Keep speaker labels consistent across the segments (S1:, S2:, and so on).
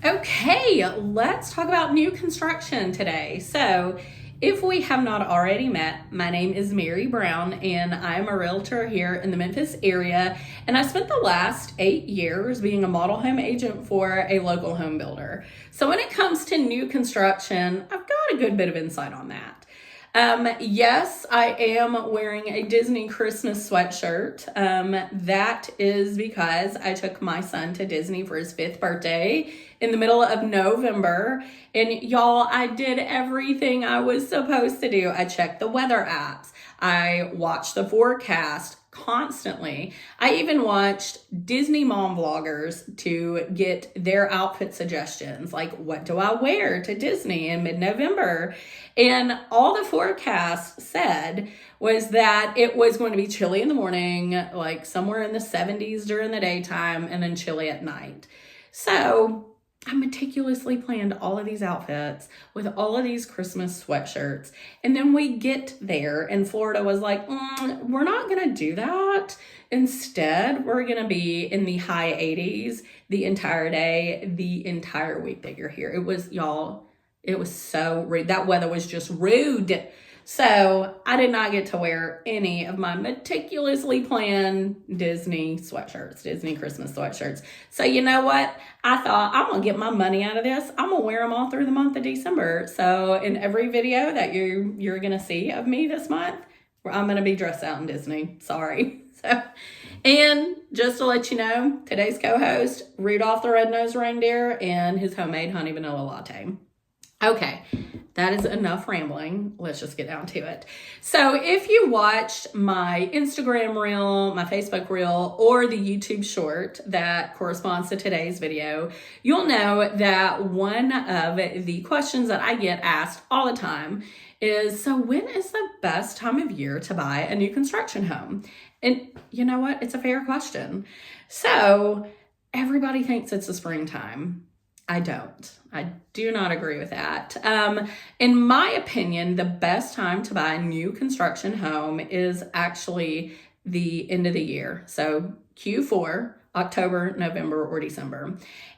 S1: Okay, let's talk about new construction today. So, if we have not already met, my name is Mary Brown and I'm a realtor here in the Memphis area. And I spent the last 8 years being a model home agent for a local home builder. So, when it comes to new construction, I've got a good bit of insight on that. Yes, I am wearing a Disney Christmas sweatshirt. That is because I took my son to Disney for his 5th birthday in the middle of November. And y'all, I did everything I was supposed to do. I checked the weather apps. I watched the forecast constantly. I even watched Disney mom vloggers to get their outfit suggestions, like what do I wear to Disney in mid-November? And all the forecast said was that it was going to be chilly in the morning, like somewhere in the 70s during the daytime, and then chilly at night. So I meticulously planned all of these outfits with all of these Christmas sweatshirts. And then we get there and Florida was like, we're not going to do that. Instead, we're going to be in the high 80s the entire day, the entire week that you're here. It was, y'all, it was so rude. That weather was just rude. So I did not get to wear any of my meticulously planned Disney sweatshirts, Disney Christmas sweatshirts. So you know what? I thought I'm going to get my money out of this. I'm going to wear them all through the month of December. So in every video that you're going to see of me this month, I'm going to be dressed out in Disney. Sorry. And just to let you know, today's co-host, Rudolph the Red-Nosed Reindeer and his homemade honey vanilla latte. Okay, that is enough rambling. Let's just get down to it. So if you watched my Instagram reel, my Facebook reel, or the YouTube short that corresponds to today's video, you'll know that one of the questions that I get asked all the time is, so when is the best time of year to buy a new construction home? And you know what? It's a fair question. So everybody thinks it's the springtime. I don't. I do not agree with that. In my opinion, the best time to buy a new construction home is actually the end of the year. So Q4, October, November, or December.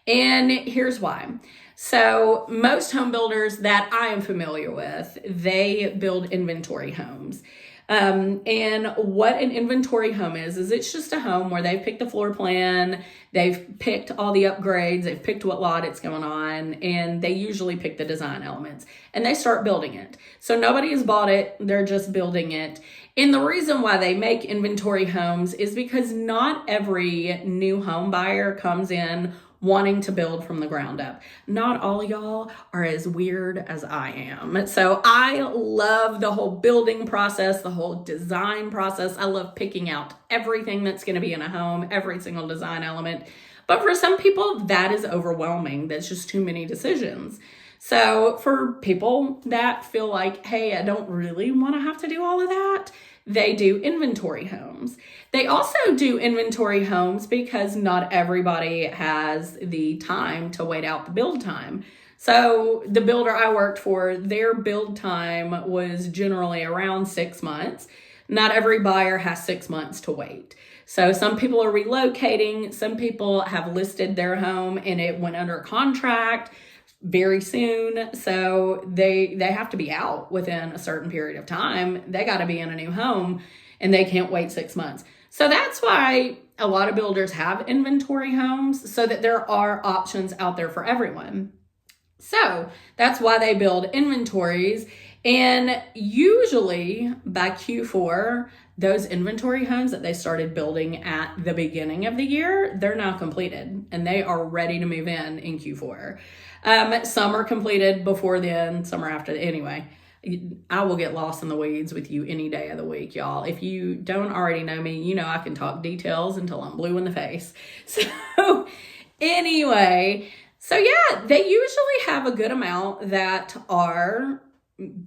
S1: And here's why. So most home builders that I am familiar with, they build inventory homes. And what an inventory home is it's just a home where they've picked the floor plan, they've picked all the upgrades, they've picked what lot it's going on, and they usually pick the design elements, and they start building it. So nobody has bought it, they're just building it. And the reason why they make inventory homes is because not every new home buyer comes in wanting to build from the ground up. Not all y'all are as weird as I am. So I love the whole building process, the whole design process. I love picking out everything that's going to be in a home, every single design element. But for some people, that is overwhelming. That's just too many decisions. So for people that feel like, hey, I don't really want to have to do all of that, they do inventory homes. They also do inventory homes because not everybody has the time to wait out the build time. So the builder I worked for, their build time was generally around 6 months. Not every buyer has 6 months to wait. So some people are relocating, some people have listed their home and it went under contract very soon, so they have to be out within a certain period of time. They got to be in a new home and they can't wait 6 months. So that's why a lot of builders have inventory homes, so that there are options out there for everyone. So that's why they build inventories. And usually by Q4, those inventory homes that they started building at the beginning of the year, they're now completed and they are ready to move in Q4. Some are completed before then, some are after. Anyway, I will get lost in the weeds with you any day of the week, y'all. If you don't already know me, you know I can talk details until I'm blue in the face. So anyway, so yeah, they usually have a good amount that are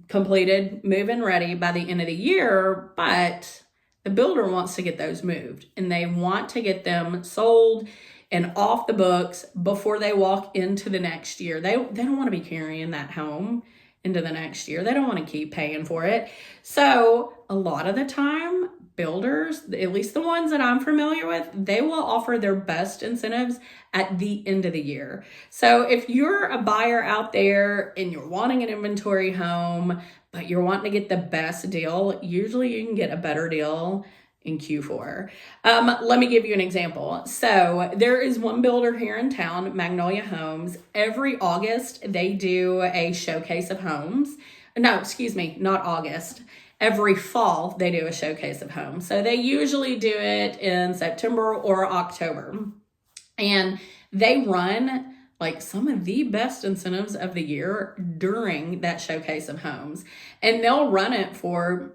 S1: completed, move-in ready by the end of the year, but the builder wants to get those moved and they want to get them sold and off the books before they walk into the next year. They don't want to be carrying that home into the next year. They don't want to keep paying for it. So a lot of the time, builders, at least the ones that I'm familiar with, they will offer their best incentives at the end of the year. So if you're a buyer out there and you're wanting an inventory home, but you're wanting to get the best deal, usually you can get a better deal in Q4. Let me give you an example. So there is one builder here in town, Magnolia Homes. Every August, they do a showcase of homes. No, excuse me, not August. Every fall, they do a showcase of homes. So they usually do it in September or October. And they run like some of the best incentives of the year during that showcase of homes. And they'll run it for,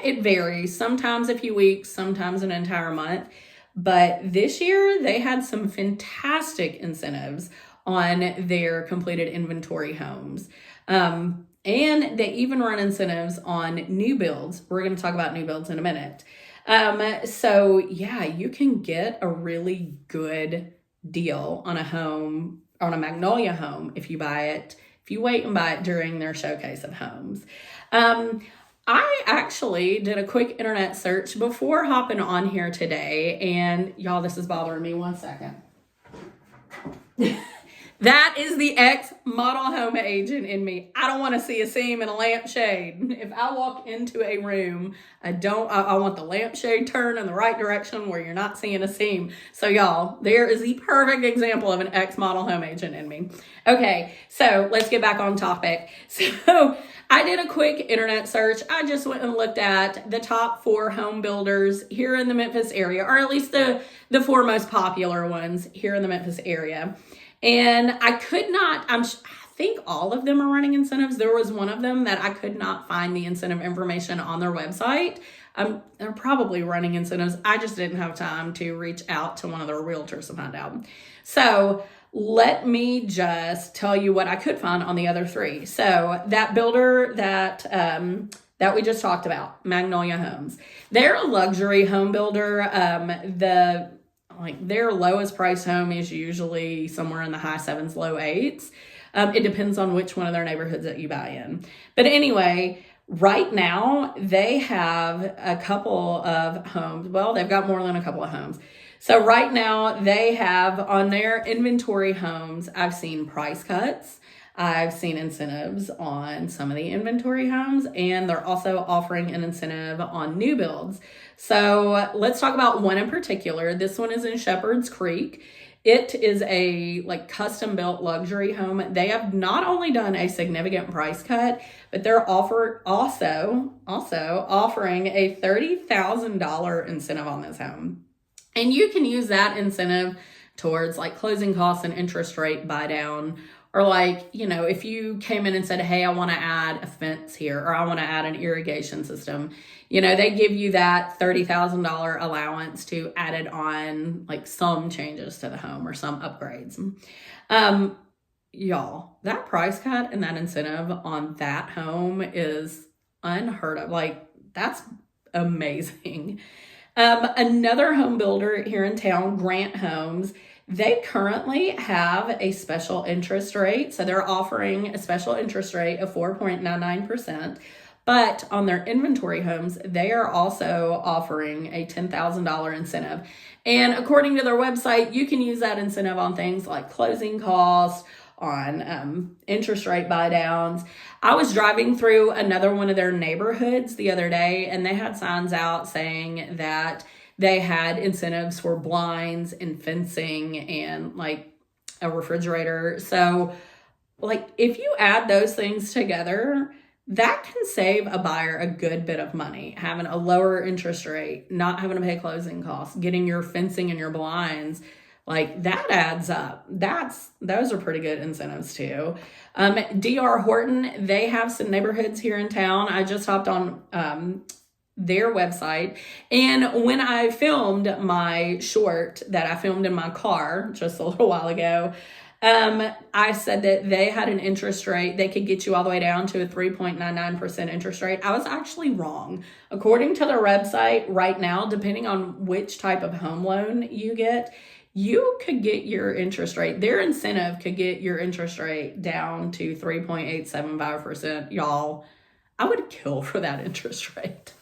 S1: it varies, sometimes a few weeks, sometimes an entire month. But this year, they had some fantastic incentives on their completed inventory homes. And they even run incentives on new builds. We're going to talk about new builds in a minute. So yeah, you can get a really good deal on a home, on a Magnolia home, if you wait and buy it during their showcase of homes. I actually did a quick internet search before hopping on here today, and y'all, this is bothering me 1 second. That is the ex-model home agent in me. I don't want to see a seam in a lampshade. If I walk into a room, I want the lampshade turned in the right direction where you're not seeing a seam. So y'all, there is the perfect example of an ex-model home agent in me. Okay, so let's get back on topic. So I did a quick internet search. I just went and looked at the top 4 home builders here in the Memphis area, or at least the 4 most popular ones here in the Memphis area. And I could not, I think all of them are running incentives. There was one of them that I could not find the incentive information on their website. They're probably running incentives. I just didn't have time to reach out to one of their realtors to find out. So let me just tell you what I could find on the other 3. So that builder that we just talked about, Magnolia Homes, they're a luxury home builder. Their lowest price home is usually somewhere in the high 7s, low 8s. It depends on which one of their neighborhoods that you buy in. But anyway, right now they have a couple of homes. Well, they've got more than a couple of homes. So right now they have on their inventory homes, I've seen price cuts. I've seen incentives on some of the inventory homes, and they're also offering an incentive on new builds. So let's talk about one in particular. This one is in Shepherd's Creek. It is a custom built luxury home. They have not only done a significant price cut, but they're also offering a $30,000 incentive on this home. And you can use that incentive towards closing costs and interest rate buy down. Or if you came in and said, hey, I want to add a fence here, or I want to add an irrigation system, they give you that $30,000 allowance to add it on some changes to the home or some upgrades. Y'all, that price cut and that incentive on that home is unheard of. That's amazing. Another home builder here in town, Grant Homes, they currently have a special interest rate. So they're offering a special interest rate of 4.99%. But on their inventory homes, they are also offering a $10,000 incentive. And according to their website, you can use that incentive on things like closing costs, on interest rate buy downs. I was driving through another one of their neighborhoods the other day, and they had signs out saying that they had incentives for blinds and fencing and a refrigerator. So if you add those things together, that can save a buyer a good bit of money. Having a lower interest rate, not having to pay closing costs, getting your fencing and your blinds, that adds up. Those are pretty good incentives too. DR Horton, they have some neighborhoods here in town. I just hopped on their website, and when I filmed my short that I filmed in my car just a little while ago, I said that they had an interest rate. They could get you all the way down to a 3.99% interest rate. I was actually wrong. According to their website right now, depending on which type of home loan you get, you could get your interest rate. Their incentive could get your interest rate down to 3.875%. Y'all, I would kill for that interest rate.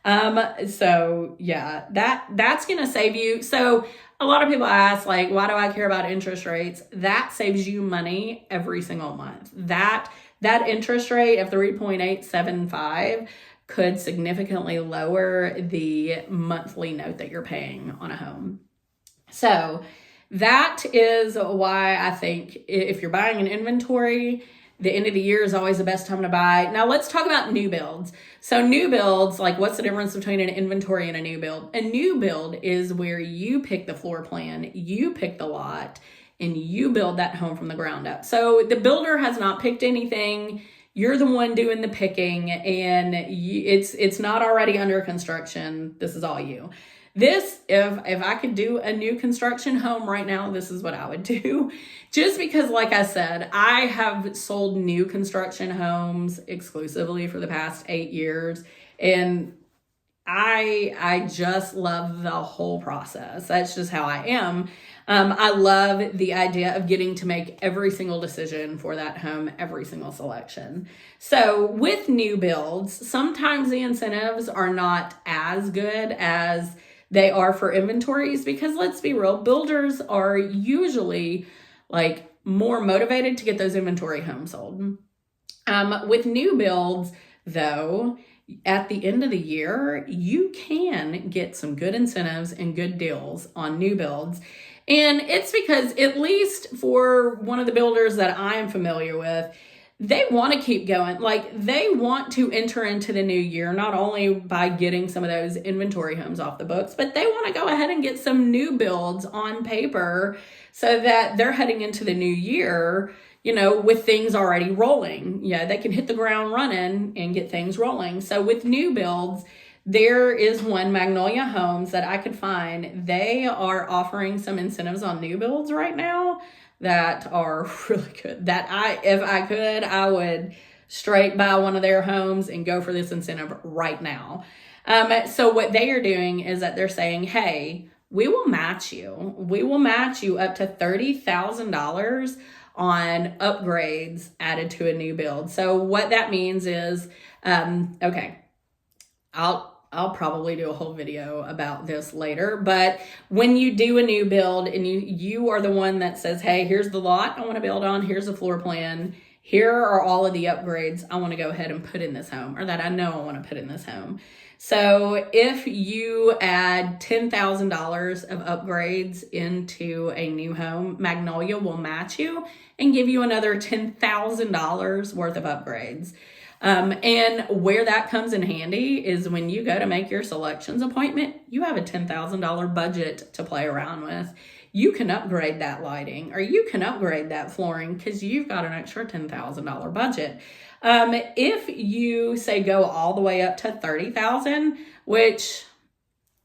S1: So yeah, that's going to save you. So a lot of people ask, like, why do I care about interest rates? That saves you money every single month. That interest rate of 3.875 could significantly lower the monthly note that you're paying on a home. So that is why I think if you're buying an inventory, the end of the year is always the best time to buy. Now let's talk about new builds. So new builds, like, what's the difference between an inventory and a new build? A new build is where you pick the floor plan, you pick the lot, and you build that home from the ground up. So the builder has not picked anything. You're the one doing the picking, and it's not already under construction. This is all you. This, if I could do a new construction home right now, this is what I would do. Just because, like I said, I have sold new construction homes exclusively for the past 8 years, and I just love the whole process. That's just how I am. I love the idea of getting to make every single decision for that home, every single selection. So with new builds, sometimes the incentives are not as good as they are for inventories, because let's be real, builders are usually like more motivated to get those inventory homes sold. With new builds, though, at the end of the year, you can get some good incentives and good deals on new builds. And it's because, at least for one of the builders that I'm familiar with, they want to keep going. Like, they want to enter into the new year, not only by getting some of those inventory homes off the books, but they want to go ahead and get some new builds on paper so that they're heading into the new year, with things already rolling. Yeah, they can hit the ground running and get things rolling. So with new builds, there is one, Magnolia Homes, that I could find. They are offering some incentives on new builds right now that are really good. If I could, I would straight buy one of their homes and go for this incentive right now. So what they are doing is that they're saying, hey, we will match you. We will match you up to $30,000 on upgrades added to a new build. So what that means is, okay, I'll probably do a whole video about this later, but when you do a new build and you are the one that says, hey, here's the lot I want to build on, here's the floor plan, here are all of the upgrades I want to go ahead and put in this home, or that I know I want to put in this home. So if you add $10,000 of upgrades into a new home, Magnolia will match you and give you another $10,000 worth of upgrades. And where that comes in handy is when you go to make your selections appointment, you have a $10,000 budget to play around with. You can upgrade that lighting, or you can upgrade that flooring, because you've got an extra $10,000 budget. If you say go all the way up to $30,000, which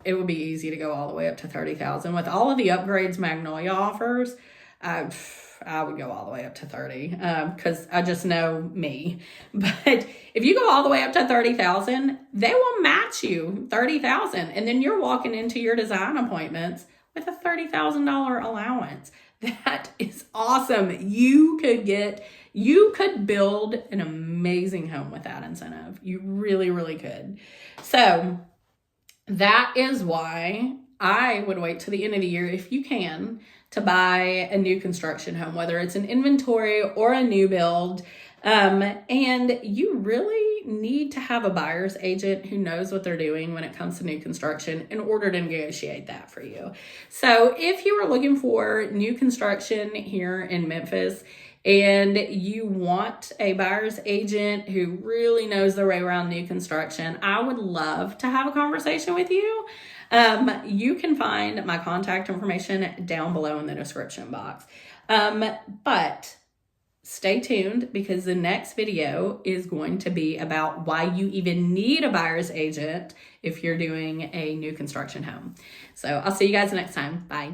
S1: it would be easy to go all the way up to $30,000 with all of the upgrades Magnolia offers, I would go all the way up to 30, because I just know me. But if you go all the way up to 30,000, they will match you 30,000, and then you're walking into your design appointments with a $30,000 allowance. That is awesome. You could build an amazing home with that incentive. You really, really could. So that is why I would wait till the end of the year, if you can, to buy a new construction home, whether it's an inventory or a new build. And you really need to have a buyer's agent who knows what they're doing when it comes to new construction in order to negotiate that for you. So if you are looking for new construction here in Memphis and you want a buyer's agent who really knows their way around new construction, I would love to have a conversation with you. You can find my contact information down below in the description box. But stay tuned, because the next video is going to be about why you even need a buyer's agent if you're doing a new construction home. So I'll see you guys next time. Bye.